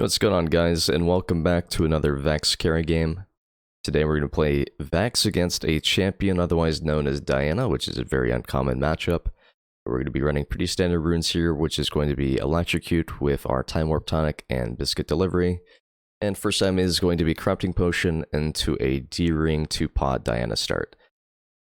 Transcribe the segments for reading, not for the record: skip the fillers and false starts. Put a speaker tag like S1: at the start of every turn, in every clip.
S1: What's going on, guys, and welcome back to another Vex carry game. Today we're going to play Vex against a champion otherwise known as Diana, which is a very uncommon matchup. We're going to be running pretty standard runes here, which is going to be Electrocute with our Time Warp Tonic and Biscuit Delivery. And first item is going to be Corrupting Potion into a D-Ring 2-pot Diana start.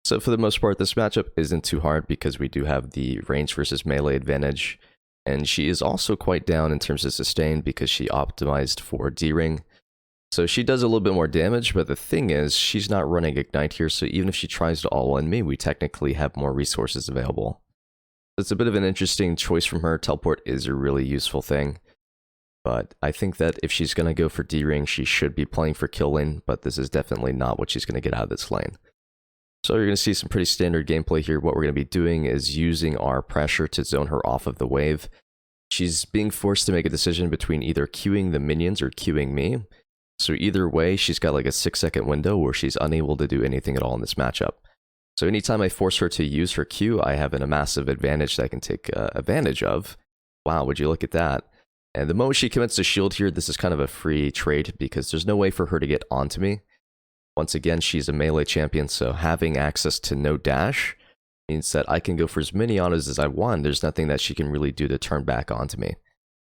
S1: So for the most part, this matchup isn't too hard because we do have the range versus melee advantage. And she is also quite down in terms of sustain because she optimized for D-Ring. So she does a little bit more damage, but the thing is, she's not running Ignite here, so even if she tries to all-in me, we technically have more resources available. So it's a bit of an interesting choice from her. Teleport is a really useful thing. But I think that if she's going to go for D-Ring, she should be playing for kill lane, but this is definitely not what she's going to get out of this lane. So you're going to see some pretty standard gameplay here. What we're going to be doing is using our pressure to zone her off of the wave. She's being forced to make a decision between either queuing the minions or queuing me. So either way, she's got like a 6-second window where she's unable to do anything at all in this matchup. So anytime I force her to use her Q, I have a massive advantage that I can take advantage of. Wow, would you look at that? And the moment she commits to shield here, this is kind of a free trade because there's no way for her to get onto me. Once again, she's a melee champion, so having access to no dash means that I can go for as many autos as I want. There's nothing that she can really do to turn back onto me.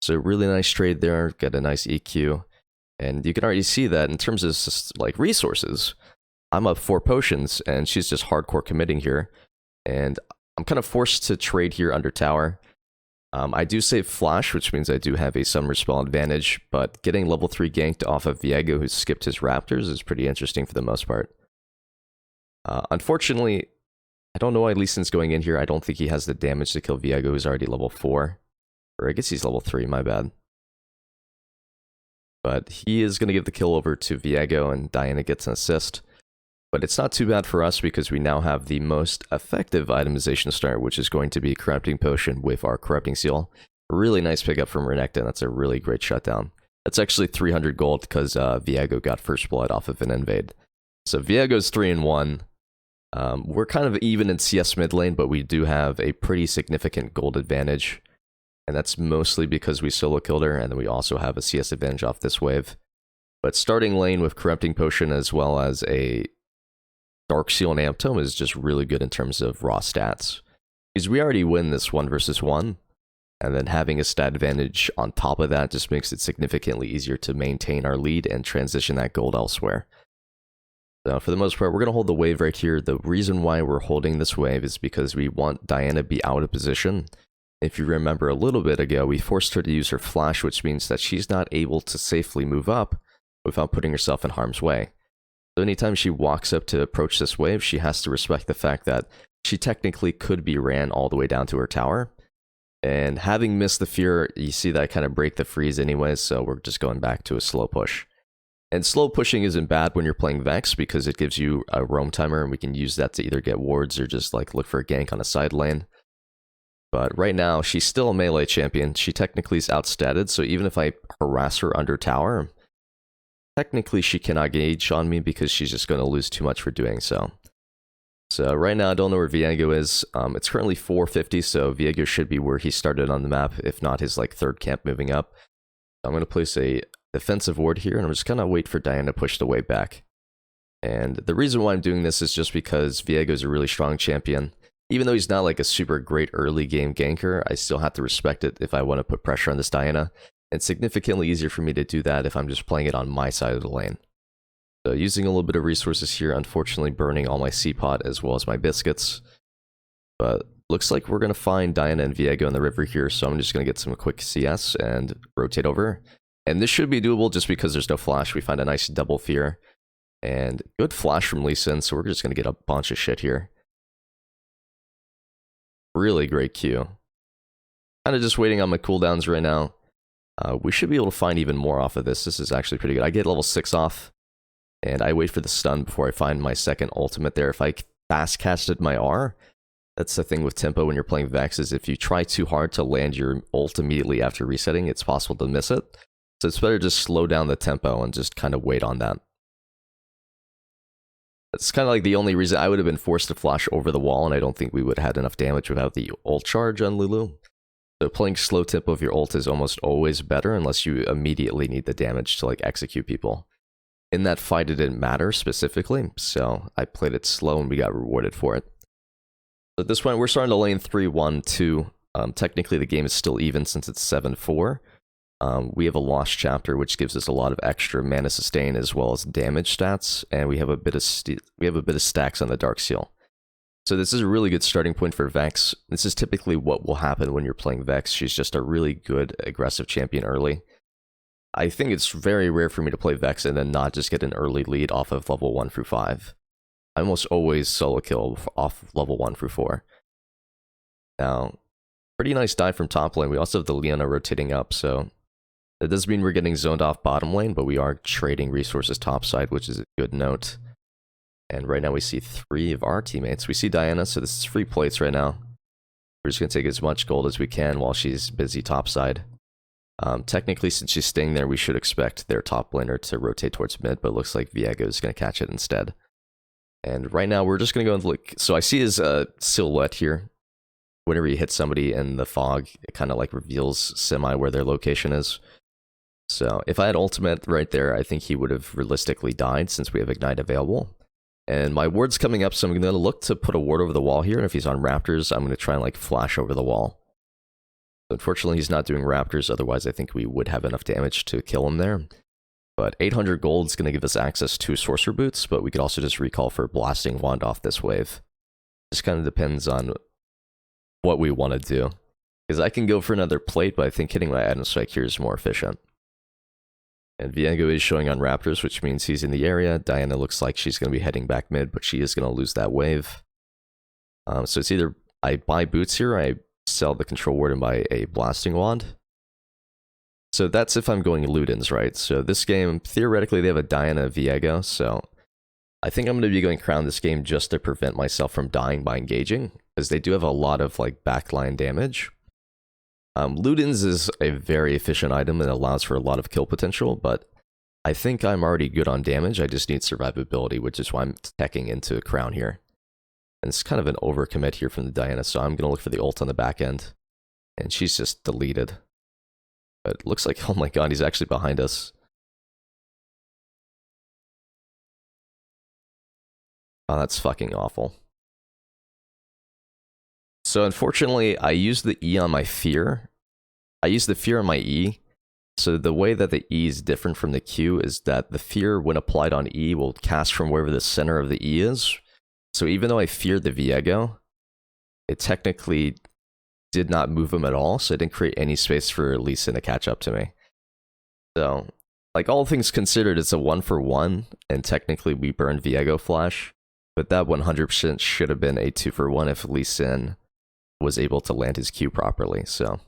S1: So really nice trade there, get a nice EQ. And you can already see that in terms of like resources, I'm up 4 potions and she's just hardcore committing here. And I'm kind of forced to trade here under tower. I do save flash, which means I do have a summer spell advantage, but getting level 3 ganked off of Viego, who skipped his raptors, is pretty interesting for the most part. Unfortunately, I don't know why Lee Sin's going in here. I don't think he has the damage to kill Viego, who's already level 4. Or I guess he's level 3, my bad. But he is going to give the kill over to Viego, and Diana gets an assist. But it's not too bad for us because we now have the most effective itemization start, which is going to be Corrupting Potion with our Corrupting Seal. A really nice pickup from Renekton. That's a really great shutdown. That's actually 300 gold because Viego got first blood off of an invade. So Viego's 3-1. We're kind of even in CS mid lane, but we do have a pretty significant gold advantage. And that's mostly because we solo killed her, and then we also have a CS advantage off this wave. But starting lane with Corrupting Potion as well as a Dark Seal and Amp Tome is just really good in terms of raw stats. Because we already win this 1 versus 1, and then having a stat advantage on top of that just makes it significantly easier to maintain our lead and transition that gold elsewhere. So for the most part, we're going to hold the wave right here. The reason why we're holding this wave is because we want Diana to be out of position. If you remember a little bit ago, we forced her to use her flash, which means that she's not able to safely move up without putting herself in harm's way. So anytime she walks up to approach this wave, she has to respect the fact that she technically could be ran all the way down to her tower. And having missed the fear, you see that kind of break the freeze anyways, so we're just going back to a slow push. And slow pushing isn't bad when you're playing Vex because it gives you a roam timer and we can use that to either get wards or just like look for a gank on a side lane. But right now, she's still a melee champion. She technically is outstatted, so even if I harass her under tower, technically she cannot gauge on me because she's just going to lose too much for doing so. So right now I don't know where Viego is. It's currently 450, so Viego should be where he started on the map, if not his like 3rd camp moving up. I'm going to place a defensive ward here, and I'm just going to wait for Diana to push the wave back. And the reason why I'm doing this is just because Viego is a really strong champion. Even though he's not like a super great early game ganker, I still have to respect it if I want to put pressure on this Diana. It's significantly easier for me to do that if I'm just playing it on my side of the lane. So using a little bit of resources here, unfortunately burning all my C-Pot as well as my biscuits. But looks like we're going to find Diana and Viego in the river here, so I'm just going to get some quick CS and rotate over. And this should be doable just because there's no flash. We find a nice double fear. And good flash from Lee Sin, so we're just going to get a bunch of shit here. Really great Q. Kind of just waiting on my cooldowns right now. We should be able to find even more off of this. This is actually pretty good. I get level 6 off, and I wait for the stun before I find my second ultimate there. If I fast casted my R, that's the thing with tempo when you're playing Vex, is if you try too hard to land your ult immediately after resetting, it's possible to miss it. So it's better to just slow down the tempo and just kind of wait on that. That's kind of like the only reason I would have been forced to flash over the wall, and I don't think we would have had enough damage without the ult charge on Lulu. So playing slow tempo of your ult is almost always better unless you immediately need the damage to like execute people. In that fight, it didn't matter specifically, so I played it slow and we got rewarded for it. So at this point, we're starting to lane 3-1-2. Technically, the game is still even since it's 7-4. We have a lost chapter, which gives us a lot of extra mana sustain as well as damage stats, and we have a bit of stacks on the Dark Seal. So this is a really good starting point for Vex. This is typically what will happen when you're playing Vex. She's just a really good aggressive champion early. I think it's very rare for me to play Vex and then not just get an early lead off of level 1 through 5. I almost always solo kill off level 1 through 4. Now, pretty nice dive from top lane. We also have the Leona rotating up, so that doesn't mean we're getting zoned off bottom lane, but we are trading resources topside, which is a good note. And right now we see 3 of our teammates. We see Diana, so this is free plates right now. We're just going to take as much gold as we can while she's busy topside. Technically, since she's staying there, we should expect their top laner to rotate towards mid, but it looks like Viego is going to catch it instead. And right now we're just going to go and look. So I see his silhouette here. Whenever he hits somebody in the fog, it kind of like reveals semi where their location is. So if I had ultimate right there, I think he would have realistically died since we have Ignite available. And my ward's coming up, so I'm going to look to put a ward over the wall here. And if he's on Raptors, I'm going to try and like flash over the wall. Unfortunately, he's not doing Raptors. Otherwise, I think we would have enough damage to kill him there. But 800 gold is going to give us access to Sorcerer Boots, but we could also just recall for Blasting Wand off this wave. Just kind of depends on what we want to do. Because I can go for another plate, but I think hitting my item strike here is more efficient. And Viego is showing on Raptors, which means he's in the area. Diana looks like she's going to be heading back mid, but she is going to lose that wave. So it's either I buy boots here, or I sell the control ward and buy a Blasting Wand. So that's if I'm going Ludens, right? So this game, theoretically, they have a Diana Viego, so I think I'm going to be going Crown this game just to prevent myself from dying by engaging, because they do have a lot of like backline damage. Ludens is a very efficient item and allows for a lot of kill potential, but I think I'm already good on damage. I just need survivability, which is why I'm teching into Crown here. And it's kind of an overcommit here from the Diana, so I'm going to look for the ult on the back end. And she's just deleted. But it looks like, oh my god, he's actually behind us. Oh, that's fucking awful. So unfortunately, I used the E on my fear. I used the fear on my E. So the way that the E is different from the Q is that the fear, when applied on E, will cast from wherever the center of the E is. So even though I feared the Viego, it technically did not move him at all, so it didn't create any space for Lee Sin to catch up to me. So, like, all things considered, it's a 1-for-1, and technically we burned Viego Flash, but that 100% should have been a 2-for-1 if Lee Sin was able to land his Q properly, so.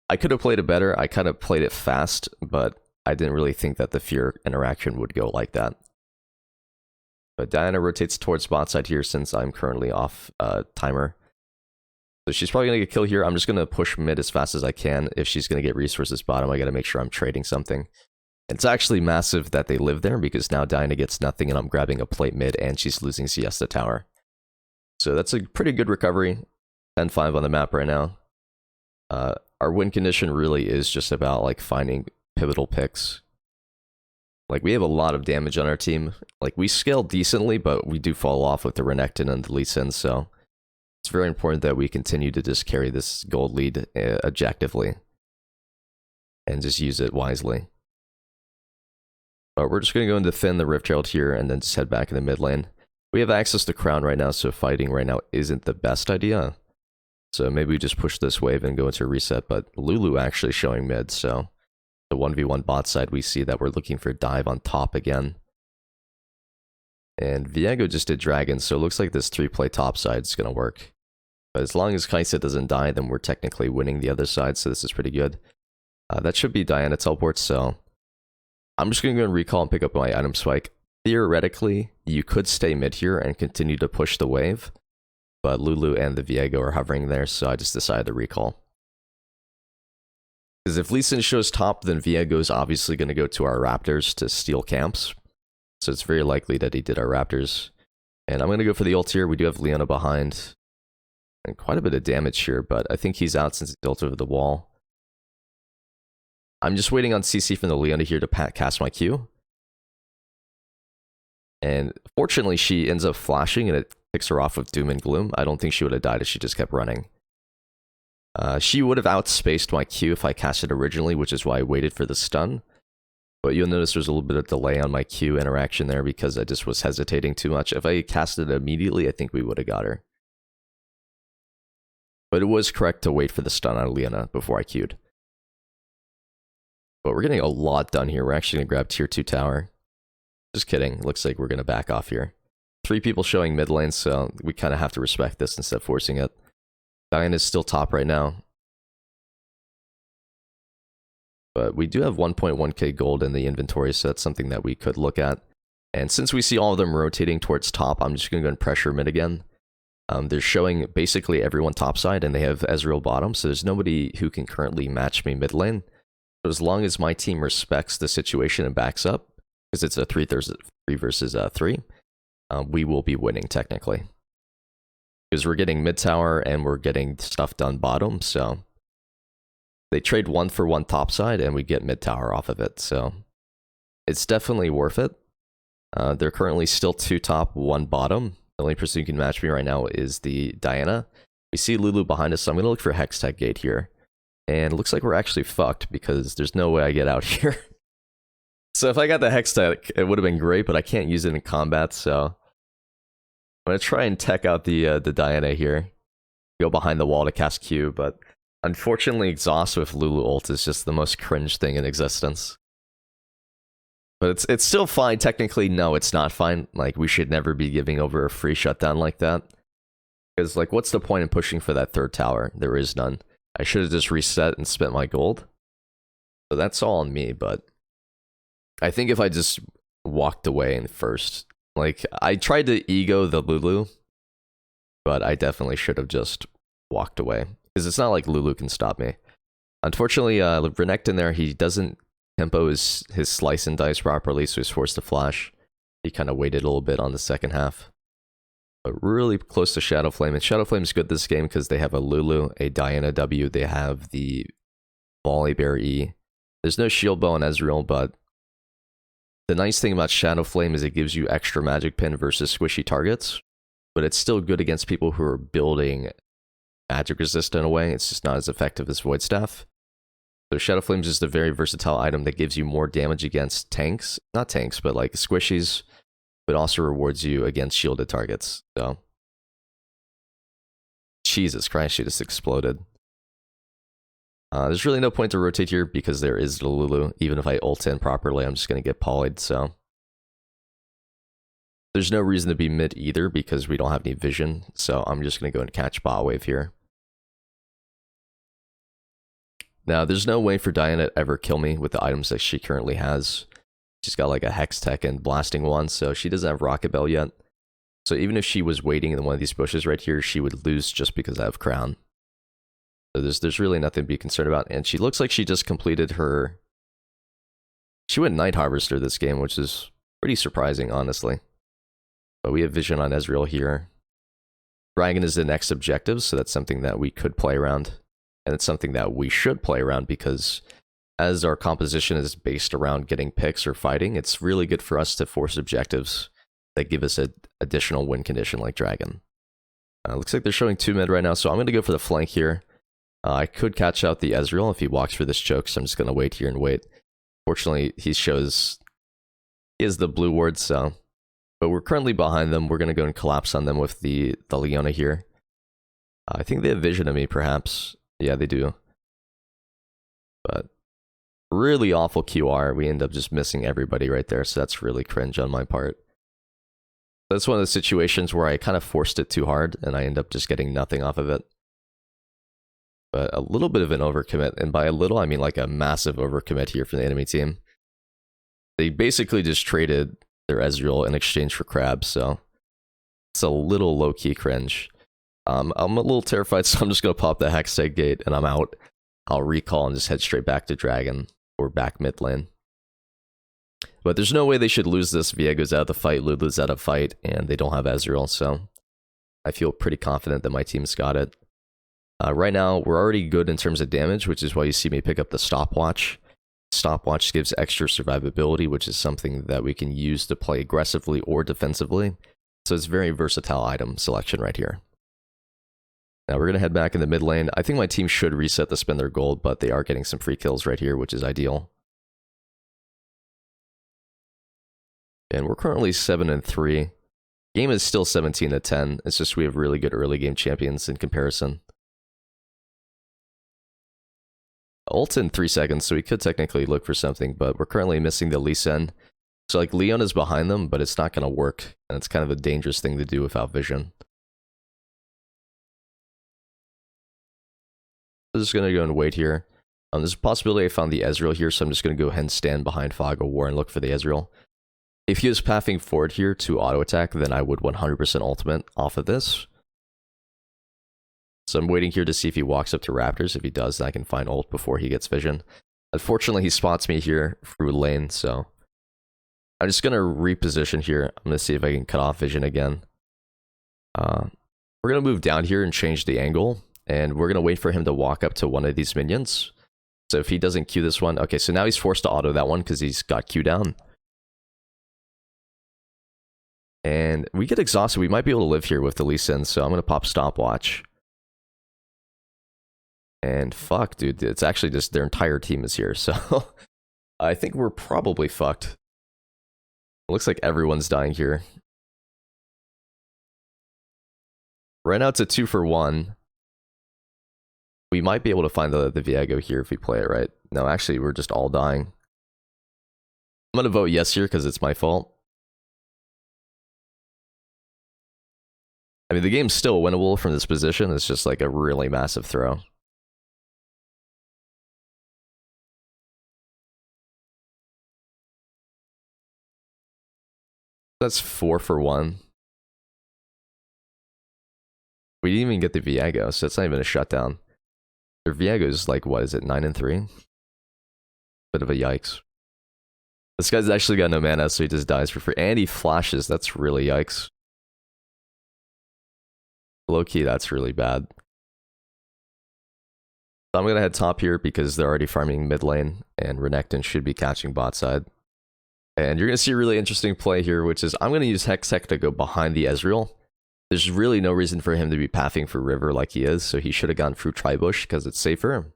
S1: I could have played it better, I kind of played it fast, but I didn't really think that the fear interaction would go like that. But Diana rotates towards bot side here since I'm currently off timer. So she's probably going to get killed here. I'm just going to push mid as fast as I can. If she's going to get resources bottom, I got to make sure I'm trading something. It's actually massive that they live there because now Diana gets nothing and I'm grabbing a plate mid and she's losing Siesta Tower. So that's a pretty good recovery. 10-5 on the map right now. Our win condition really is just about like finding pivotal picks. Like, we have a lot of damage on our team. Like, we scale decently, but we do fall off with the Renekton and the Lee Sin, so it's very important that we continue to just carry this gold lead objectively and just use it wisely. But we're just going to go and defend the Rift Herald here and then just head back in the mid lane. We have access to Crown right now, so fighting right now isn't the best idea. So maybe we just push this wave and go into a reset, but Lulu actually showing mid, so the 1v1 bot side, we see that we're looking for dive on top again. And Viego just did dragon, so it looks like this 3-play top side is going to work. But as long as Kaisa doesn't die, then we're technically winning the other side, so this is pretty good. That should be Diana teleport, so I'm just going to go and recall and pick up my item spike. Theoretically, you could stay mid here and continue to push the wave, but Lulu and the Viego are hovering there, so I just decided to recall. Because if Lee Sin shows top, then Viego is obviously going to go to our Raptors to steal camps. So it's very likely that he did our Raptors. And I'm going to go for the ult here. We do have Leona behind. And quite a bit of damage here, but I think he's out since he built over the wall. I'm just waiting on CC from the Leona here to cast my Q. And fortunately, she ends up flashing, and it picks her off with Doom and Gloom. I don't think she would have died if she just kept running. She would have outspaced my Q if I cast it originally, which is why I waited for the stun. But you'll notice there's a little bit of delay on my Q interaction there because I just was hesitating too much. If I cast it immediately, I think we would have got her. But it was correct to wait for the stun on Leona before I Q'd. But we're getting a lot done here. We're actually going to grab tier 2 tower. Just kidding. Looks like we're going to back off here. 3 people showing mid lane, so we kind of have to respect this instead of forcing it. Diana's still top right now. But we do have 1.1k gold in the inventory, so that's something that we could look at. And since we see all of them rotating towards top, I'm just going to go and pressure mid again. They're showing basically everyone topside, and they have Ezreal bottom, so there's nobody who can currently match me mid lane. But as long as my team respects the situation and backs up, because it's a 3 versus 3, we will be winning technically. Because we're getting mid tower and we're getting stuff done bottom, so they trade 1-for-1 topside and we get mid tower off of it, so it's definitely worth it. They're currently still 2 top, 1 bottom. The only person who can match me right now is the Diana. We see Lulu behind us, so I'm going to look for Hextech Gate here. And it looks like we're actually fucked because there's no way I get out here. So if I got the Hextech, it would have been great, but I can't use it in combat, so I'm going to try and tech out the Diana here. Go behind the wall to cast Q, but unfortunately Exhaust with Lulu ult is just the most cringe thing in existence. But it's still fine. Technically, no, it's not fine. Like, we should never be giving over a free shutdown like that. Because, like, what's the point in pushing for that 3rd tower? There is none. I should have just reset and spent my gold. So that's all on me, but I think if I just walked away in first, like, I tried to ego the Lulu, but I definitely should have just walked away. Because it's not like Lulu can stop me. Unfortunately, Renekton there, he doesn't tempo his slice and dice properly, so he's forced to flash. He kind of waited a little bit on the second half. But really close to Shadow Flame. And Shadow Flame's good this game because they have a Lulu, a Diana W, they have the Volley Bear E. There's no Shield Bow on Ezreal, but the nice thing about Shadow Flame is it gives you extra magic pin versus squishy targets. But it's still good against people who are building magic resist in a way. It's just not as effective as Void Staff. So Shadow Flame is just a very versatile item that gives you more damage against tanks. Not tanks, but like squishies. But also rewards you against shielded targets. So Jesus Christ, she just exploded. There's really no point to rotate here because there is the Lulu. Even if I ult in properly, I'm just going to get polyed, so there's no reason to be mid either because we don't have any vision. So I'm just going to go and catch bot wave here. Now, there's no way for Diana to ever kill me with the items that she currently has. She's got like a Hex Tech and Blasting Wand, so she doesn't have Rocket Bell yet. So even if she was waiting in one of these bushes right here, she would lose just because I have Crown. So there's really nothing to be concerned about. And she looks like she just completed her... She went Night Harvester this game, which is pretty surprising, honestly. But we have vision on Ezreal here. Dragon is the next objective, so that's something that we could play around. And it's something that we should play around because as our composition is based around getting picks or fighting, it's really good for us to force objectives that give us an additional win condition like Dragon. Looks like they're showing 2 mid right now, so I'm going to go for the flank here. I could catch out the Ezreal if he walks through this choke, so I'm just going to wait here and wait. Fortunately, he has the blue ward, so... But we're currently behind them. We're going to go and collapse on them with the Leona here. I think they have vision of me, perhaps. Yeah, they do. But really awful QR. We end up just missing everybody right there, so that's really cringe on my part. That's one of the situations where I kind of forced it too hard, and I end up just getting nothing off of it. But a little bit of an overcommit, and by a little, I mean like a massive overcommit here from the enemy team. They basically just traded their Ezreal in exchange for crabs, so it's a little low-key cringe. I'm a little terrified, so I'm just going to pop the Hextech Gate, and I'm out. I'll recall and just head straight back to Dragon, or back mid lane. But there's no way they should lose this. Viego's out of the fight, Lulu's out of fight, and they don't have Ezreal, so I feel pretty confident that my team's got it. Right now, we're already good in terms of damage, which is why you see me pick up the stopwatch. Stopwatch gives extra survivability, which is something that we can use to play aggressively or defensively. So it's very versatile item selection right here. Now we're going to head back in the mid lane. I think my team should reset to spend their gold, but they are getting some free kills right here, which is ideal. And we're currently 7-3. Game is still 17-10. It's just we have really good early game champions in comparison. Ult in 3 seconds, so we could technically look for something, but we're currently missing the Lee Sin. So like Leon is behind them, but it's not going to work, and it's kind of a dangerous thing to do without vision. I'm just going to go and wait here. There's a possibility I found the Ezreal here, so I'm just going to go ahead and stand behind Fog of War and look for the Ezreal. If he was pathing forward here to auto attack, then I would 100% ultimate off of this. So I'm waiting here to see if he walks up to Raptors. If he does, then I can find ult before he gets vision. Unfortunately, he spots me here through lane, so I'm just going to reposition here. I'm going to see if I can cut off vision again. We're going to move down here and change the angle, and we're going to wait for him to walk up to one of these minions. So if he doesn't Q this one, okay, so now he's forced to auto that one because he's got Q down. And we get exhausted. We might be able to live here with the Lee Sin, so I'm going to pop stopwatch. And fuck, dude, it's actually just their entire team is here, so I think we're probably fucked. It looks like everyone's dying here. Right now it's a 2-for-1. We might be able to find the Viego here if we play it right. No, actually, we're just all dying. I'm going to vote yes here because it's my fault. I mean, the game's still winnable from this position. It's just like a really massive throw. That's 4-for-1. We didn't even get the Viego, so it's not even a shutdown. Their Viego is like, what is it, 9-3? Bit of a yikes. This guy's actually got no mana, so he just dies for free. And he flashes, that's really yikes. Low-key, that's really bad. So I'm going to head top here because they're already farming mid lane, and Renekton should be catching bot side. And you're going to see a really interesting play here, which is I'm going to use Hextech to go behind the Ezreal. There's really no reason for him to be pathing for river like he is, so he should have gone through Tribush because it's safer.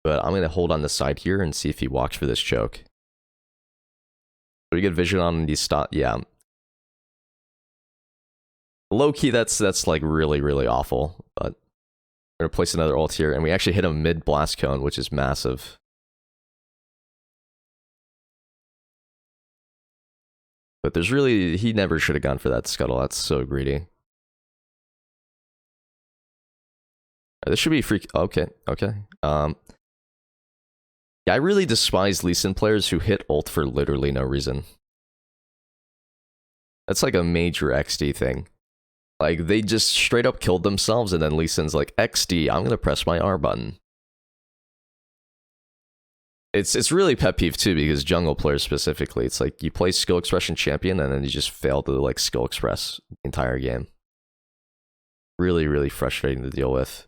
S1: But I'm going to hold on the side here and see if he walks for this choke. We get vision on these stop. Yeah. Low-key, that's like really, really awful. But we're going to place another ult here, and we actually hit a mid blast cone, which is massive. But there's really, he never should have gone for that scuttle. That's so greedy. This should be free. Okay, okay. Yeah, I really despise Lee Sin players who hit ult for literally no reason. That's like a major XD thing. Like, they just straight up killed themselves, and then Lee Sin's like, XD, I'm gonna press my R button. It's really pet peeve too, because jungle players specifically, it's like you play skill expression champion and then you just fail to like skill express the entire game. Really, really frustrating to deal with.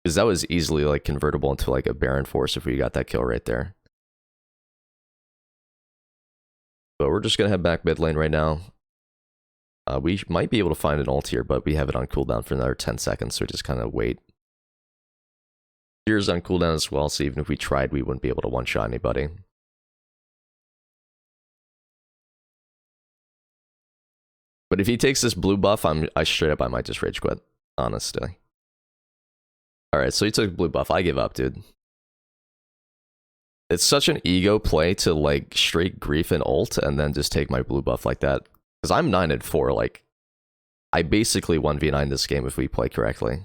S1: Because that was easily like convertible into like a Baron Force if we got that kill right there. But we're just gonna head back mid lane right now. We might be able to find an ult here, but we have it on cooldown for another 10 seconds, so just kind of wait. Here's on cooldown as well, so even if we tried, we wouldn't be able to one-shot anybody. But if he takes this blue buff, I might just rage quit, honestly. Alright, so he took blue buff. I give up, dude. It's such an ego play to like straight grief and ult and then just take my blue buff like that. Because I'm 9-4, like, I basically 1v9 this game if we play correctly.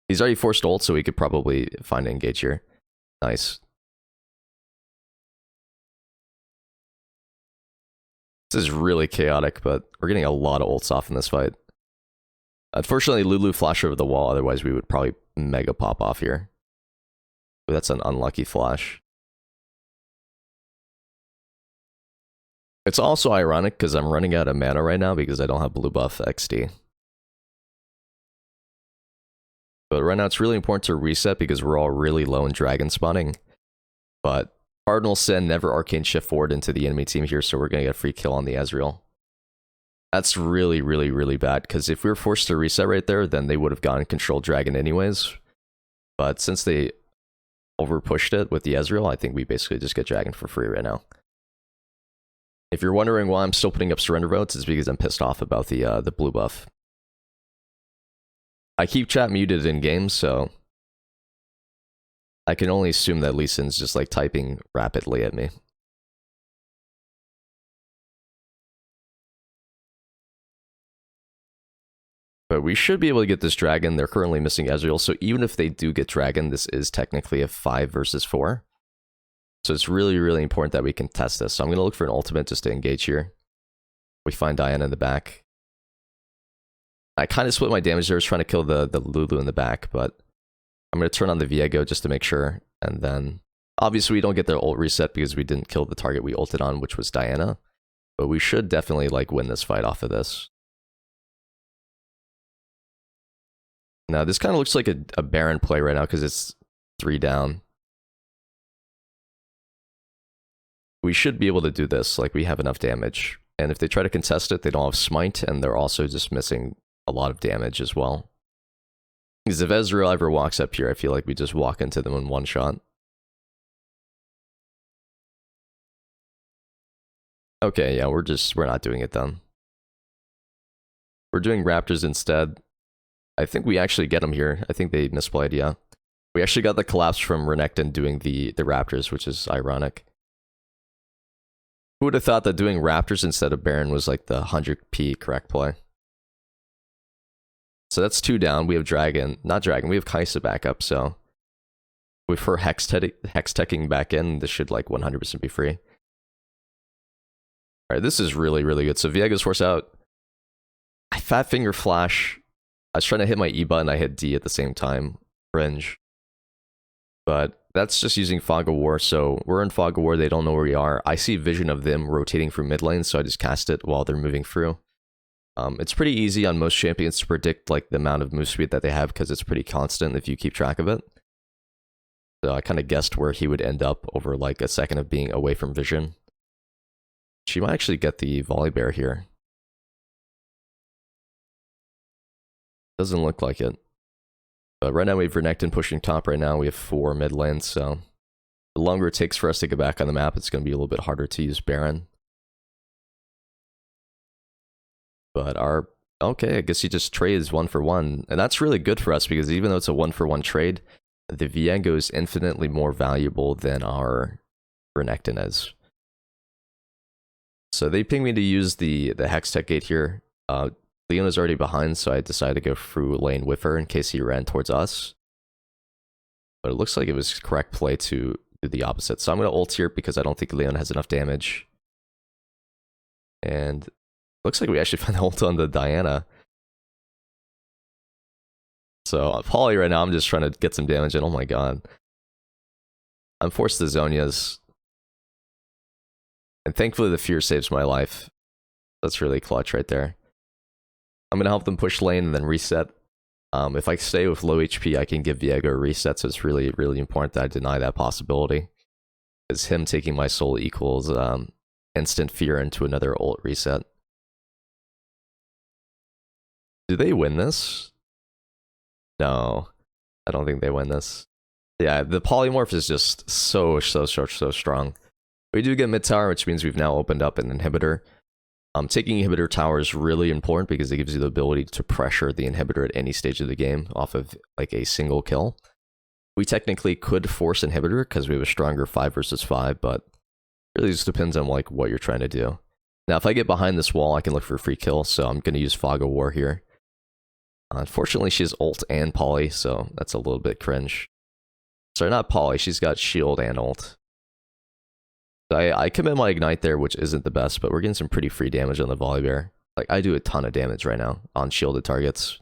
S1: He's already forced ult, so we could probably find an engage here. Nice. This is really chaotic, but we're getting a lot of ults off in this fight. Unfortunately, Lulu flashed over the wall, otherwise we would probably mega pop off here. But that's an unlucky flash. It's also ironic because I'm running out of mana right now because I don't have blue buff XD. But right now it's really important to reset because we're all really low in dragon spawning. But Cardinal Sin never arcane shift forward into the enemy team here, so we're going to get a free kill on the Ezreal. That's really, really, really bad, because if we were forced to reset right there, then they would have gotten control dragon anyways. But since they overpushed it with the Ezreal, I think we basically just get dragon for free right now. If you're wondering why I'm still putting up surrender votes, it's because I'm pissed off about the blue buff. I keep chat muted in games, so I can only assume that Lee Sin's just like typing rapidly at me. But we should be able to get this dragon. They're currently missing Ezreal, so even if they do get dragon, this is technically a 5 versus 4. So it's really, really important that we can test this. So I'm going to look for an ultimate just to engage here. We find Diana in the back. I kind of split my damage there. I was trying to kill the Lulu in the back, but I'm going to turn on the Viego just to make sure. And then, obviously, we don't get their ult reset because we didn't kill the target we ulted on, which was Diana. But we should definitely like win this fight off of this. Now, this kind of looks like a Baron play right now because it's 3 down. We should be able to do this. Like, we have enough damage. And if they try to contest it, they don't have smite, and they're also just missing a lot of damage as well. Because if Ezreal ever walks up here, I feel like we just walk into them in one shot. Okay, yeah, we're not doing it then. We're doing Raptors instead. I think we actually get them here. I think they misplayed, yeah. We actually got the collapse from Renekton doing the Raptors, which is ironic. Who would have thought that doing Raptors instead of Baron was like the 100p correct play? So that's 2 down. We have Dragon. Not Dragon, we have Kai'Sa back up, so with her hex-teching back in, this should like 100% be free. Alright, this is really, really good. So Viego's force out. I fat finger flash. I was trying to hit my E button, I hit D at the same time. Cringe. But that's just using Fog of War, so we're in Fog of War, they don't know where we are. I see vision of them rotating from mid lane, so I just cast it while they're moving through. It's pretty easy on most champions to predict like the amount of move speed that they have because it's pretty constant if you keep track of it. So I kind of guessed where he would end up over like a second of being away from vision. She might actually get the volley bear here. Doesn't look like it. But right now we have Renekton pushing top right now. We have 4 mid lanes, so the longer it takes for us to get back on the map, it's going to be a little bit harder to use Baron. But okay, I guess he just trades 1 for 1. And that's really good for us because even though it's a 1 for 1 trade, the Viego is infinitely more valuable than our Renekton is. So they ping me to use the Hex Tech Gate here. Leona's already behind, so I decided to go through lane with her in case he ran towards us. But it looks like it was correct play to do the opposite. So I'm going to ult here because I don't think Leona has enough damage. And looks like we actually found the ult on the Diana. So Polly right now, I'm just trying to get some damage in. Oh my god. I'm forced to Zhonya's. And thankfully the fear saves my life. That's really clutch right there. I'm going to help them push lane and then reset. If I stay with low HP, I can give Viego a reset, so it's really, really important that I deny that possibility. Because him taking my soul equals instant fear into another ult reset. Do they win this? No, I don't think they win this. Yeah, the polymorph is just so strong. We do get mid tower, which means we've now opened up an inhibitor. Taking inhibitor tower is really important because it gives you the ability to pressure the inhibitor at any stage of the game off of like a single kill. We technically could force inhibitor because we have a stronger 5 versus 5, but it really just depends on like what you're trying to do. Now, if I get behind this wall, I can look for a free kill, so I'm going to use Fog of War here. Unfortunately, she has ult and poly, so that's a little bit cringe. Sorry, not poly, she's got shield and ult. I commit my ignite there, which isn't the best, but we're getting some pretty free damage on the volley bear. Like, I do a ton of damage right now on shielded targets.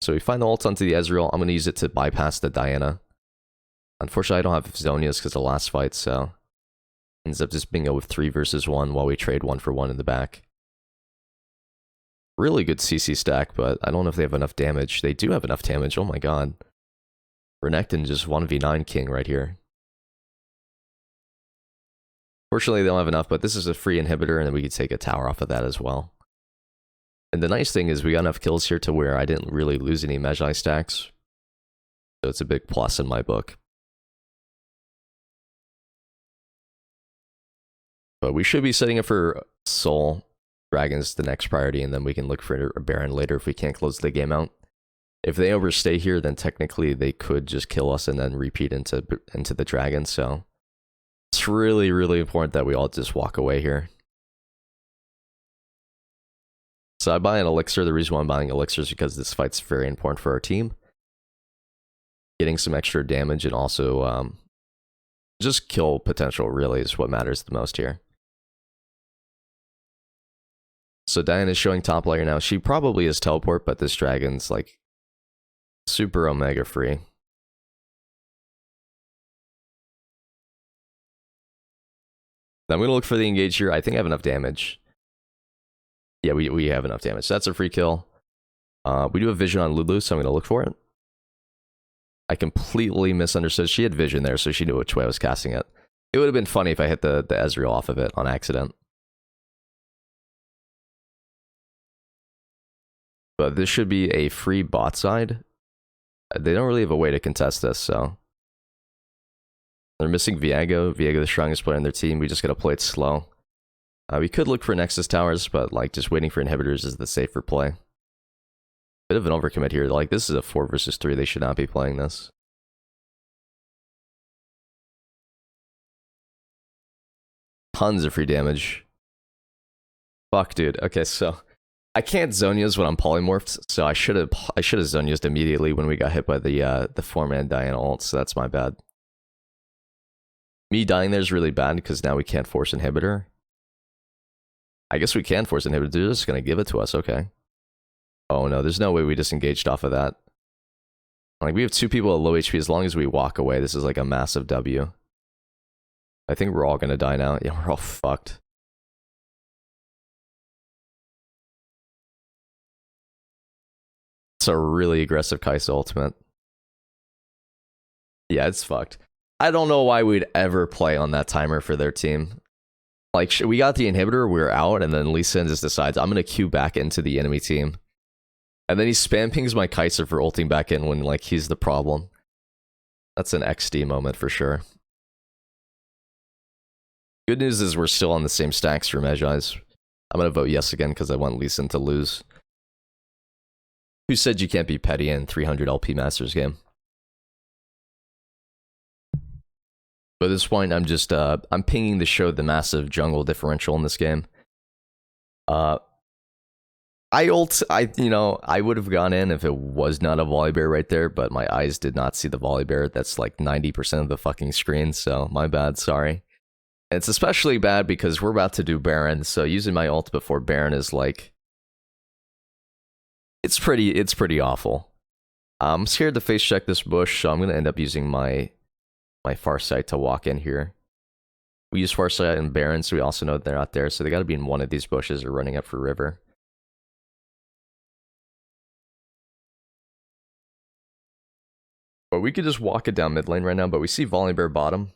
S1: So we find the ult onto the Ezreal. I'm going to use it to bypass the Diana. Unfortunately, I don't have Zhonya's because of the last fight, so Ends up just being a 3 versus 1 while we trade 1 for 1 in the back. Really good CC stack, but I don't know if they have enough damage. They do have enough damage, oh my god. Renekton just 1v9 king right here. Fortunately, they don't have enough, but this is a free inhibitor, and then we could take a tower off of that as well. And the nice thing is we got enough kills here to where I didn't really lose any Magi stacks. So it's a big plus in my book. But we should be setting up for Soul Dragons the next priority, and then we can look for a Baron later if we can't close the game out. If they overstay here, then technically they could just kill us and then repeat into the Dragon, so it's really, really important that we all just walk away here. So I buy an elixir. The reason why I'm buying elixir is because this fight's very important for our team. Getting some extra damage and also just kill potential really is what matters the most here. So Diana's showing top layer now. She probably is teleport, but this dragon's like super omega free. I'm going to look for the engage here. I think I have enough damage. Yeah, we have enough damage. So that's a free kill. We do have vision on Lulu, so I'm going to look for it. I completely misunderstood. She had vision there, so she knew which way I was casting it. It would have been funny if I hit the Ezreal off of it on accident. But this should be a free bot side. They don't really have a way to contest this, so... They're missing Viego. Viego, the strongest player on their team. We just gotta play it slow. We could look for Nexus towers, but like just waiting for inhibitors is the safer play. Bit of an overcommit here. Like this is a 4 versus 3. They should not be playing this. Tons of free damage. Fuck, dude. Okay, so I can't Zonia's when I'm polymorphed, so I should have Zonia's immediately when we got hit by the 4-man Diana ult. So that's my bad. Me dying there is really bad because now we can't force inhibitor. I guess we can force inhibitor. They're just gonna give it to us. Okay. Oh no, there's no way we disengaged off of that. Like we have 2 people at low HP. As long as we walk away, this is like a massive W. I think we're all gonna die now. Yeah, we're all fucked. It's a really aggressive Kai'Sa ultimate. Yeah, it's fucked. I don't know why we'd ever play on that timer for their team. Like, we got the inhibitor, we were out, and then Lee Sin just decides, I'm gonna queue back into the enemy team. And then he spam pings my Kai'Sa for ulting back in when, like, he's the problem. That's an XD moment for sure. Good news is we're still on the same stacks for Magi's. I'm gonna vote yes again because I want Lee Sin to lose. Who said you can't be petty in 300 LP Masters game? But at this point, I'm just, I'm pinging to show the massive jungle differential in this game. I would have gone in if it was not a volley bear right there, but my eyes did not see the volley bear. That's like 90% of the fucking screen, so my bad, sorry. And it's especially bad because we're about to do Baron, so using my ult before Baron is like... It's pretty awful. I'm scared to face check this bush, so I'm going to end up using my Farsight to walk in here. We use Farsight and Baron, so we also know they're not there, so they gotta be in one of these bushes or running up for river. But we could just walk it down mid lane right now, but we see Volibear bottom,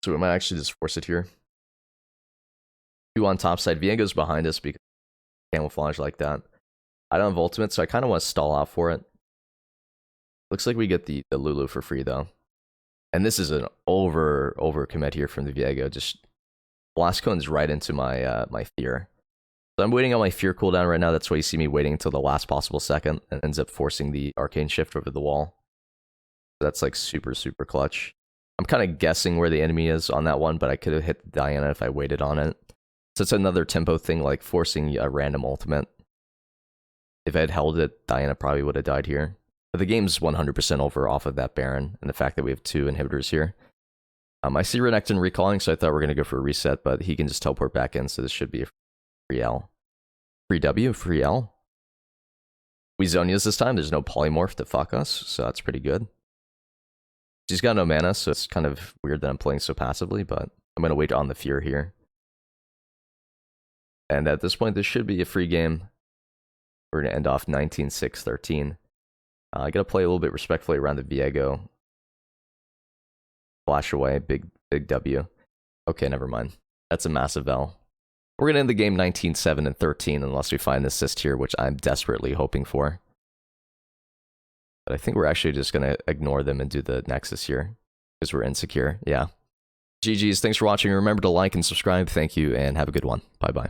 S1: so we might actually just force it here. 2 on top side. Viego's behind us because camouflage like that. I don't have ultimate, so I kind of want to stall out for it. Looks like we get the Lulu for free, though. And this is an over commit here from the Viego. Just Blast Cone's right into my my fear. So I'm waiting on my fear cooldown right now. That's why you see me waiting until the last possible second and ends up forcing the arcane shift over the wall. That's like super clutch. I'm kind of guessing where the enemy is on that one, but I could have hit Diana if I waited on it. So it's another tempo thing, like forcing a random ultimate. If I had held it, Diana probably would have died here. But the game's 100% over off of that Baron, and the fact that we have 2 inhibitors here. I see Renekton recalling, so I thought we were going to go for a reset, but he can just teleport back in, so this should be a free L. Free W, free L. We Zonia's this time, there's no polymorph to fuck us, so that's pretty good. She's got no mana, so it's kind of weird that I'm playing so passively, but I'm going to wait on the fear here. And at this point, this should be a free game. We're going to end off 19-6-13. I got to play a little bit respectfully around the Viego. Flash away, big W. Okay, never mind. That's a massive L. We're going to end the game 19-7-13 unless we find an assist here, which I'm desperately hoping for. But I think we're actually just going to ignore them and do the Nexus here, because we're insecure. Yeah. GG's, thanks for watching. Remember to like and subscribe. Thank you, and have a good one. Bye-bye.